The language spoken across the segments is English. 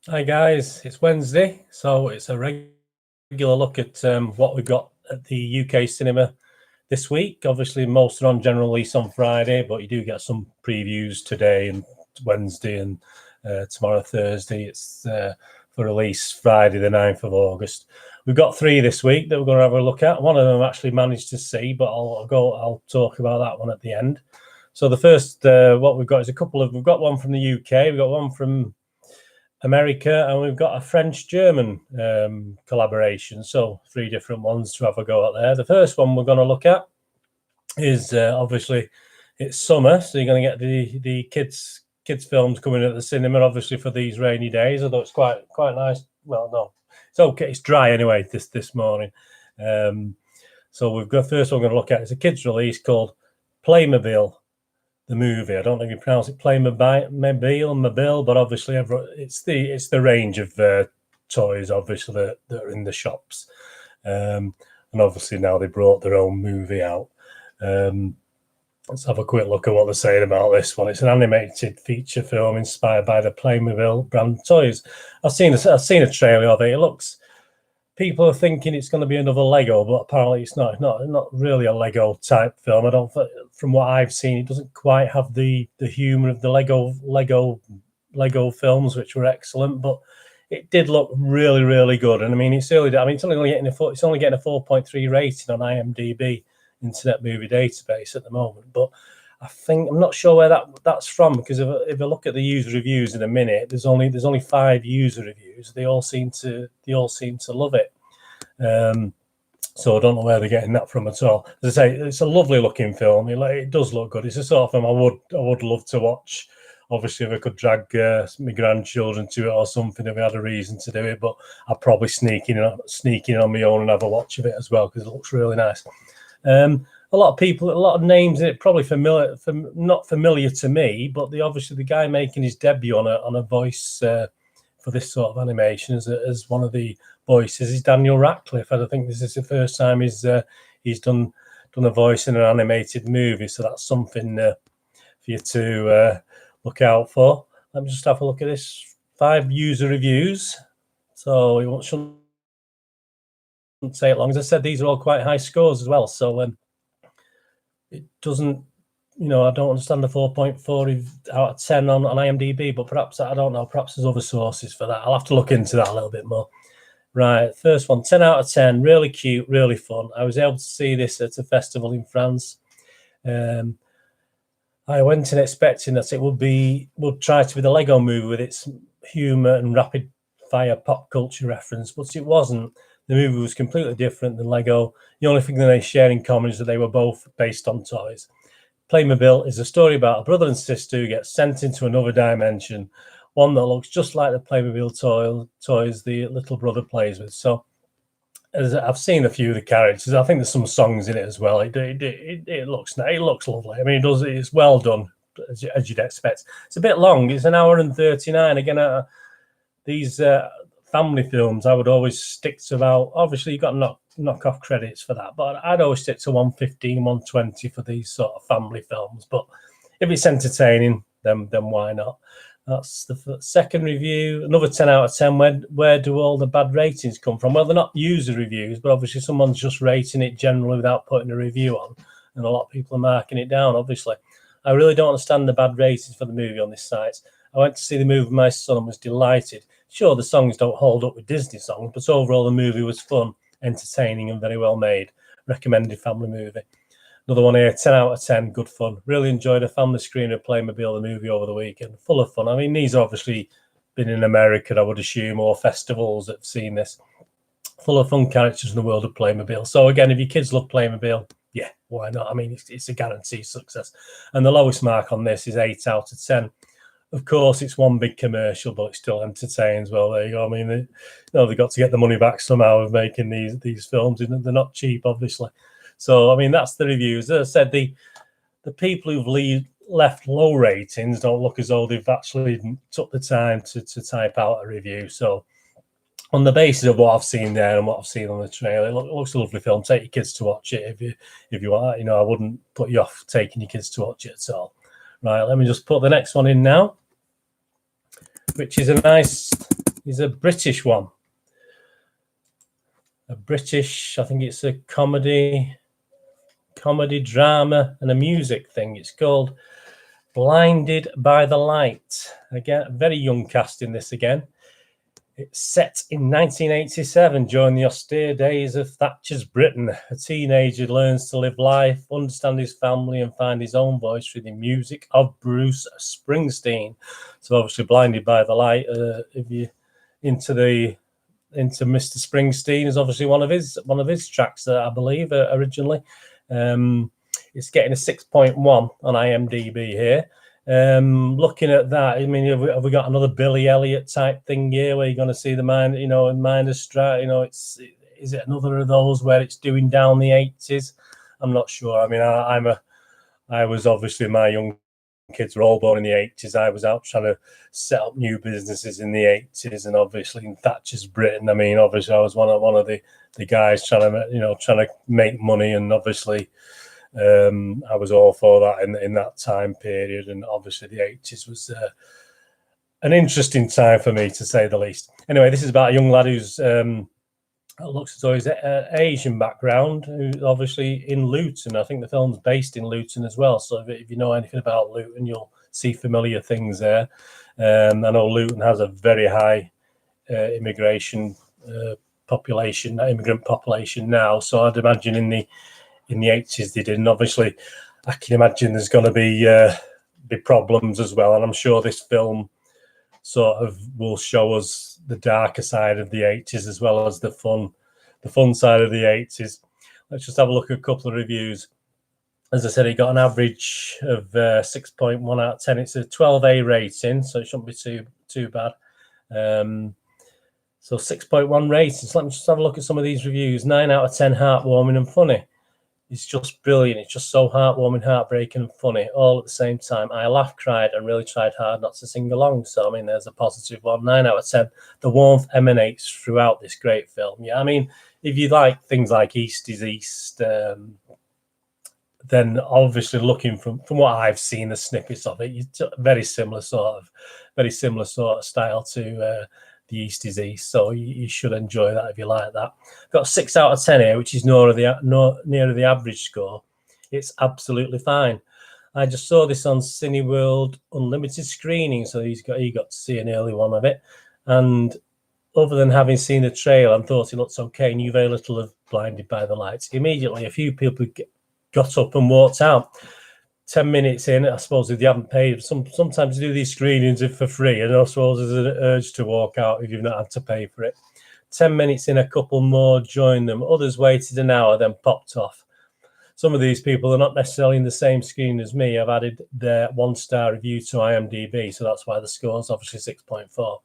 Hi guys, it's Wednesday, so it's a regular look at what we've got at the UK cinema this week. Obviously, most are on general release on Friday, but you do get some previews today and Wednesday and tomorrow, Thursday. It's for release Friday, the 9th of August. We've got 3 this week that we're going to have a look at. One of them I've actually managed to see, but I'll talk about that one at the end. So the first, what we've got is we've got one from the UK, we've got one from America, and we've got a French-German collaboration. So 3 different ones to have a go at there. The first one we're going to look at is obviously it's summer, so you're going to get the kids films coming at the cinema, obviously for these rainy days. Although it's quite nice. Well, no, it's okay. It's dry anyway this morning. So we've got first one we're going to look at is a kids release called Playmobil. The movie. I don't know if you pronounce it Playmobil, but obviously it's the range of toys, obviously that are in the shops, and obviously now they brought their own movie out. Let's have a quick look at what they're saying about this one. It's an animated feature film inspired by the Playmobil brand toys. I've seen a trailer of it. It looks. People are thinking it's going to be another Lego, but apparently it's not really a Lego type film. I don't, from what I've seen, it doesn't quite have the humor of the Lego films, which were excellent. But it did look really good. And I mean, it's only getting a 4.3 rating on IMDb, Internet Movie Database at the moment. But I'm not sure where that's from, because if I look at the user reviews in a minute, there's only 5 user reviews. They all seem to love it. So I don't know where they're getting that from at all. As I say, it's a lovely looking film. It does look good. It's a sort of film I would love to watch. Obviously, if I could drag my grandchildren to it or something, if we had a reason to do it, but I'd probably sneak in on my own and have a watch of it as well, because it looks really nice. A lot of names in it, probably not familiar to me, but the guy making his debut on a voice for this sort of animation as one of the voices is Daniel Radcliffe. I think this is the first time he's done a voice in an animated movie, so that's something for you to look out for. Let me just have a look at this. 5 user reviews, so we shouldn't say it long. As I said, these are all quite high scores as well, so it doesn't, I don't understand the 4.4 out of 10 on IMDb, but perhaps, I don't know, perhaps there's other sources for that. I'll have to look into that a little bit more. Right, first one, 10 out of 10, really cute, really fun. I was able to see this at a festival in France. I went in expecting that it would try to be the Lego movie with its humour and rapid fire pop culture reference, but it wasn't. The movie was completely different than Lego. The only thing that they share in common is that they were both based on toys. Playmobil is a story about a brother and sister who get sent into another dimension, one that looks just like the Playmobil toys the little brother plays with. So, as I've seen a few of the characters, I think there's some songs in it as well. It looks lovely. I mean, it's well done, as you'd expect. It's a bit long. It's 1 hour and 39. Again, these family films, I would always stick to about. Obviously, you've got knock off credits for that, but I'd always stick to 115, 120 for these sort of family films. But if it's entertaining, then why not? That's the second review. Another 10 out of 10. Where do all the bad ratings come from? Well, they're not user reviews, but obviously someone's just rating it generally without putting a review on, and a lot of people are marking it down, obviously. I really don't understand the bad ratings for the movie on this site. I went to see the movie with my son and was delighted. Sure, the songs don't hold up with Disney songs, but overall the movie was fun, entertaining, and very well made. Recommended family movie. Another one here, 10 out of 10, good fun. Really enjoyed a family screening of Playmobil, the movie, over the weekend. Full of fun. I mean, these obviously been in America, I would assume, or festivals that have seen this. Full of fun characters in the world of Playmobil. So again, if your kids love Playmobil, yeah, why not? I mean, it's a guaranteed success. And the lowest mark on this is 8 out of 10. Of course, it's one big commercial, but it still entertains well. There you go. I mean, they've got to get the money back somehow of making these films. They're not cheap, obviously. So, I mean, that's the reviews. As I said, the people who've left low ratings don't look as though they've actually took the time to type out a review. So, on the basis of what I've seen there and what I've seen on the trailer, it looks a lovely film. Take your kids to watch it if you want. I wouldn't put you off taking your kids to watch it at all. Right, let me just put the next one in now, which is a nice is a British one. A British, I think it's a comedy, drama, and a music thing. It's called Blinded by the Light. Again, a very young cast in this again. It's set in 1987 during the austere days of Thatcher's Britain. A teenager learns to live life, understand his family, and find his own voice through the music of Bruce Springsteen. So obviously, Blinded by the Light. If you're into Mr. Springsteen, is obviously one of his tracks that I believe originally. It's getting a 6.1 on IMDb here. Looking at that, I mean, have we got another Billy Elliot type thing here where you're going to see the Minor Strat? Is it another of those where it's doing down the 80s? I'm not sure. I mean, I was obviously, my young kids were all born in the 80s. I was out trying to set up new businesses in the 80s, and obviously in Thatcher's Britain. I mean, obviously I was one of the guys trying to make money, and obviously. I was all for that in that time period, and obviously the 80s was an interesting time for me, to say the least. Anyway, this is about a young lad who's looks as though he's Asian background, who's obviously in Luton. I think the film's based in Luton as well, so if you know anything about Luton, you'll see familiar things there. I know Luton has a very high immigrant population now, so I'd imagine in the 80s they did, and obviously I can imagine there's going to be problems as well, and I'm sure this film sort of will show us the darker side of the 80s as well as the fun side of the 80s. Let's just have a look at a couple of reviews. As I said, it got an average of 6.1 out of 10. It's a 12A rating, so it shouldn't be too bad. So 6.1 ratings. Let me just have a look at some of these reviews. 9 out of 10, heartwarming and funny. It's just brilliant. It's just so heartwarming, heartbreaking, and funny all at the same time. I laughed, cried, and really tried hard not to sing along. So, I mean, there's a positive one. 9 out of 10. The warmth emanates throughout this great film. Yeah, I mean, if you like things like East is East, then obviously looking from what I've seen, the snippets of it, it's very similar sort of style to the East is East, so you should enjoy that if you like that. Got 6 out of 10 here, which is nearer the average score. It's absolutely fine. I just saw this on Cineworld Unlimited screening, so he got to see an early one of it. And other than having seen the trailer and thought it looks okay, knew very little of Blinded by the Lights. Immediately, a few people got up and walked out. 10 minutes in, I suppose if you haven't paid, sometimes you do these screenings for free, and I suppose there's an urge to walk out if you've not had to pay for it. 10 minutes in, a couple more joined them. Others waited an hour, then popped off. Some of these people are not necessarily in the same screen as me. I've added their 1-star review to IMDb, so that's why the score is obviously 6.4.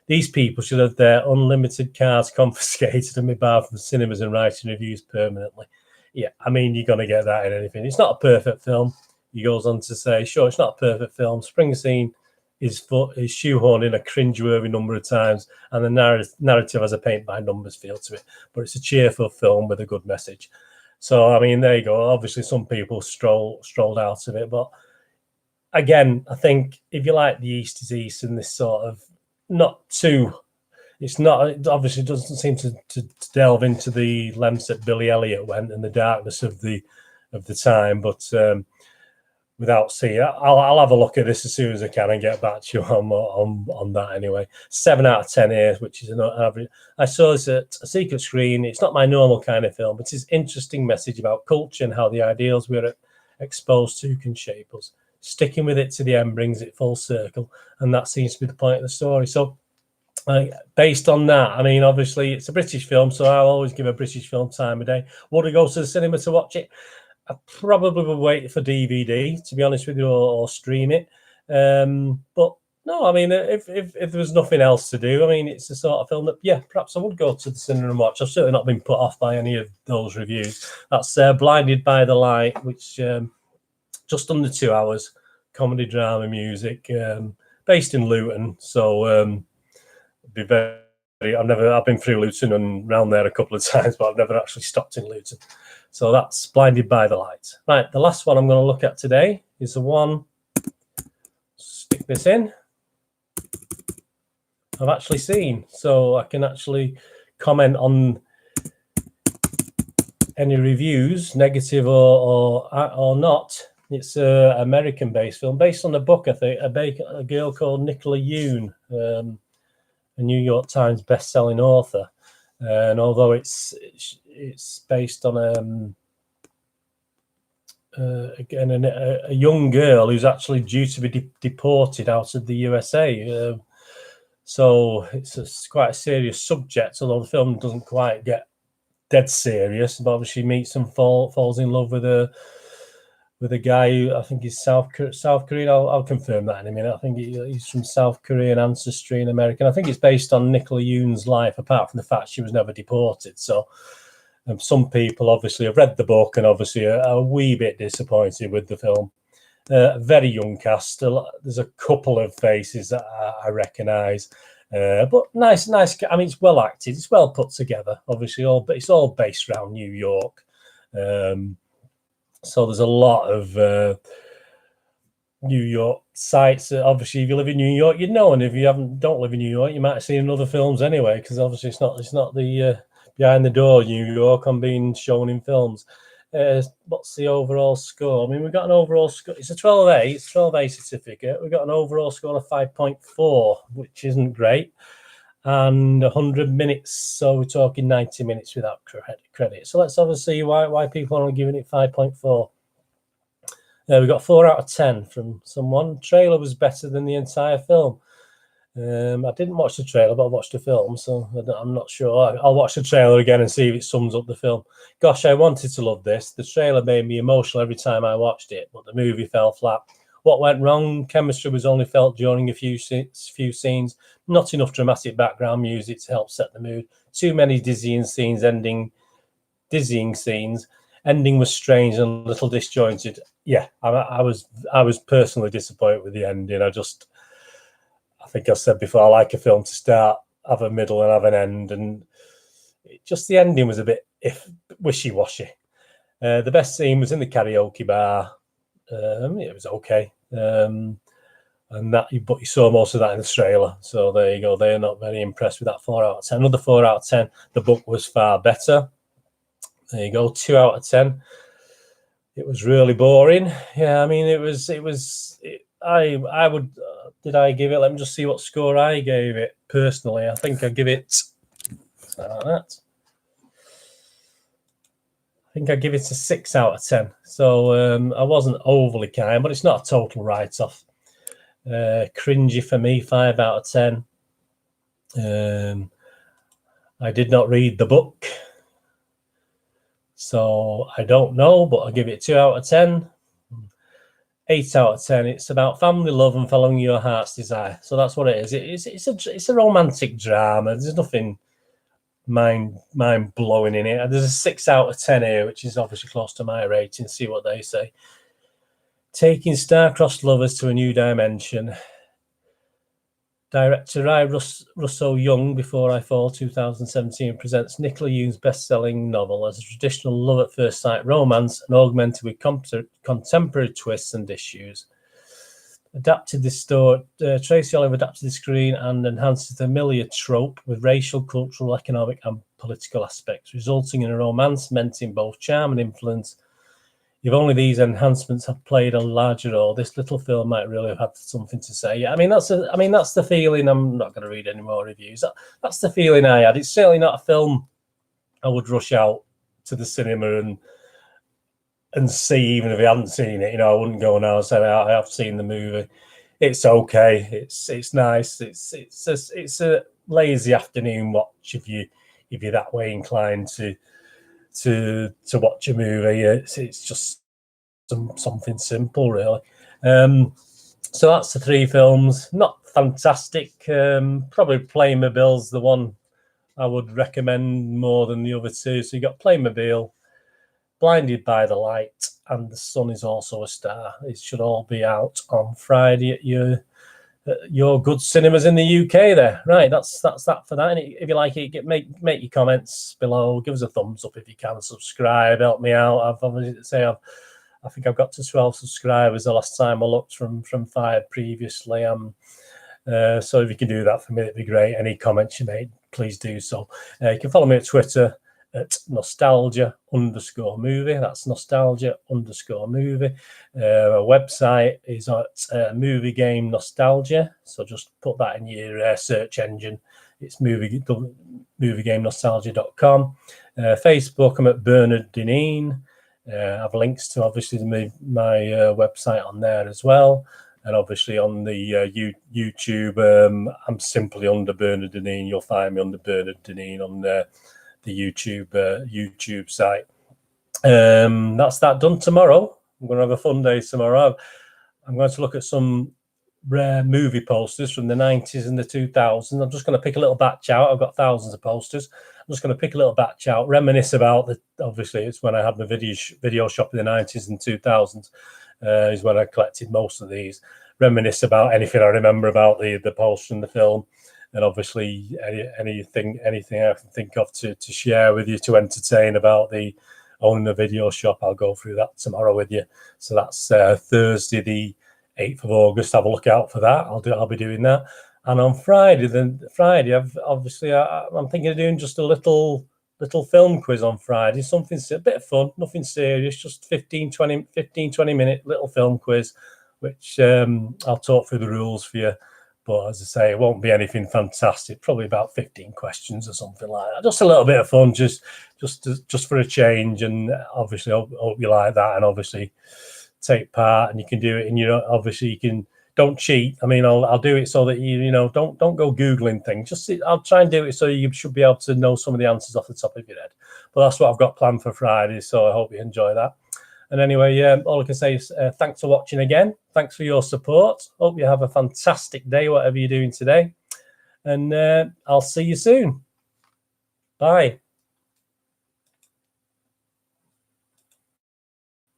These people should have their unlimited cards confiscated and be barred from cinemas and writing reviews permanently. Yeah, I mean, you're going to get that in anything. It's not a perfect film. He goes on to say, sure, it's not a perfect film. Springsteen is shoehorned in a cringeworthy number of times, and the narrative has a paint-by-numbers feel to it. But it's a cheerful film with a good message. So, I mean, there you go. Obviously, some people strolled out of it. But, again, I think if you like the East is East and this sort of it obviously doesn't seem to delve into the lengths that Billy Elliot went and the darkness of the time, but without seeing, I'll have a look at this as soon as I can and get back to you on that anyway. 7 out of 10 here, which is an average. I saw this at a secret screen. It's not my normal kind of film, but it's an interesting message about culture and how the ideals we're exposed to can shape us. Sticking with it to the end brings it full circle, and that seems to be the point of the story. So, based on that, I mean, obviously it's a British film, so I'll always give a British film time of day. Would I go to the cinema to watch it? I probably would wait for DVD, to be honest with you, or stream it. But no, I mean, if there was nothing else to do, I mean, it's the sort of film that, yeah, perhaps I would go to the cinema and watch. I've certainly not been put off by any of those reviews. That's Blinded by the Light, which just under 2 hours, comedy, drama, music, based in Luton. So be very. I've been through Luton and round there a couple of times, but I've never actually stopped in Luton. So that's Blinded by the Light. Right, the last one I'm going to look at today is the one. Stick this in. I've actually seen, so I can actually comment on any reviews, negative or not. It's an American-based film based on a book, I think, a girl called Nicola Yoon, a New York Times best-selling author. And although it's based on again a young girl who's actually due to be deported out of the USA, so it's quite a serious subject. Although the film doesn't quite get dead serious, but obviously meets and falls in love with a guy who I think is South Korean. I'll confirm that in a minute. I think he's from South Korean ancestry and American. I think it's based on Nicola Yoon's life, apart from the fact she was never deported. So some people obviously have read the book and obviously are a wee bit disappointed with the film. Very young cast. There's a couple of faces that I recognise. But nice. I mean, it's well acted. It's well put together. Obviously, it's all based around New York. So there's a lot of New York sites. Obviously, if you live in New York, you'd know, and if you don't live in New York, you might have seen in other films anyway. Because obviously, it's not the behind the door New York on being shown in films. What's the overall score? I mean, we've got an overall score. It's a 12A. It's a 12A certificate. We've got an overall score of 5.4, which isn't great, and 100 minutes. So we're talking 90 minutes without credit. So let's obviously see why people are only giving it 5.4. We got 4 out of 10 from someone. Trailer was better than the entire film. I didn't watch the trailer, but I watched the film, so I'm not sure. I'll watch the trailer again and see if it sums up the film. Gosh, I wanted to love this. The trailer made me emotional every time I watched it, but the movie fell flat. What went wrong? Chemistry was only felt during a few scenes. Not enough dramatic background music to help set the mood. Too many dizzying scenes. Ending was strange and a little disjointed. Yeah, I was personally disappointed with the ending. I think I said before, I like a film to start, have a middle, and have an end, and just the ending was a bit wishy-washy. The best scene was in the karaoke bar. It was okay, but you saw most of that in the trailer. So there you go. They're not very impressed with that 4 out of 10. Another 4 out of 10. The book was far better. There you go. 2 out of 10. It was really boring. Yeah, I mean, I would. Did I give it? Let me just see what score I gave it personally. I think I give it that. I think I give it a 6 out of 10. So I wasn't overly kind, but it's not a total write-off. Cringy for me, 5 out of 10. I did not read the book, so I don't know, but I'll give it 2 out of 10. 8 out of 10. It's about family love and following your heart's desire. So that's what it is. It's a romantic drama. There's nothing mind blowing in it. There's a 6 out of 10 here, which is obviously close to my rating. See what they say. Taking star-crossed lovers to a new dimension. Director Rai Russo-Young, Before I Fall, 2017, presents Nicola Yoon's best-selling novel as a traditional love-at-first-sight romance and augmented with contemporary twists and issues. Adapted this story, Tracy Oliver adapted the screen and enhanced the familiar trope with racial, cultural, economic, and political aspects, resulting in a romance meant in both charm and influence. If only these enhancements had played a larger role, this little film might really have had something to say. Yeah, I mean that's the feeling. I'm not going to read any more reviews. That's the feeling I had. It's certainly not a film I would rush out to the cinema and see, even if I hadn't seen it. I wouldn't go now and say I have seen the movie. It's okay. It's nice. It's a lazy afternoon watch if you're that way inclined to watch a movie. It's just something simple, really. So that's the 3 films. Not fantastic. Probably Playmobil's the one I would recommend more than the other 2. So you got Playmobil, Blinded by the Light, and The Sun Is Also a Star. It should all be out on Friday at your good cinemas in the UK there. Right, that's that for that. And if you like it, make your comments below. Give us a thumbs up if you can. Subscribe, help me out. I think I've got to 12 subscribers the last time I looked from 5 previously. I'm So if you can do that for me, it'd be great. Any comments you made, please do so. You can follow me at Twitter at nostalgia_movie. That's nostalgia_movie. Our website is at movie game nostalgia. So just put that in your search engine. It's moviegamenostalgia.com. Facebook, I'm at Bernard Dineen. I have links to obviously my website on there as well. And obviously on the YouTube, I'm simply under Bernard Dineen. You'll find me under Bernard Dineen on the YouTube site. That's that done tomorrow. I'm going to have a fun day tomorrow. I'm going to look at some rare movie posters from the 90s and the 2000s. I'm just going to pick a little batch out. I've got thousands of posters. I'm just going to pick a little batch out, reminisce about obviously it's when I had my video shop in the 90s and 2000s. Is when I collected most of these. Reminisce about anything I remember about the poster and the film, and obviously anything I can think of to share with you, to entertain about the owning a video shop. I'll go through that tomorrow with you. So that's Thursday, the 8th of August. Have a look out for that. I'll be doing that. And on Friday, I'm thinking of doing just a little film quiz on Friday, something a bit of fun, nothing serious, just 15, 20 minute little film quiz, which I'll talk through the rules for you. But as I say, it won't be anything fantastic, probably about 15 questions or something like that. Just a little bit of fun, just for a change. And obviously, I hope you like that, and obviously take part, and you can do it. And obviously you can. Don't cheat. I mean, I'll do it so that you don't go Googling things. I'll try and do it so you should be able to know some of the answers off the top of your head. But that's what I've got planned for Friday. So I hope you enjoy that. And anyway, all I can say is thanks for watching again. Thanks for your support. Hope you have a fantastic day, whatever you're doing today. And I'll see you soon. Bye.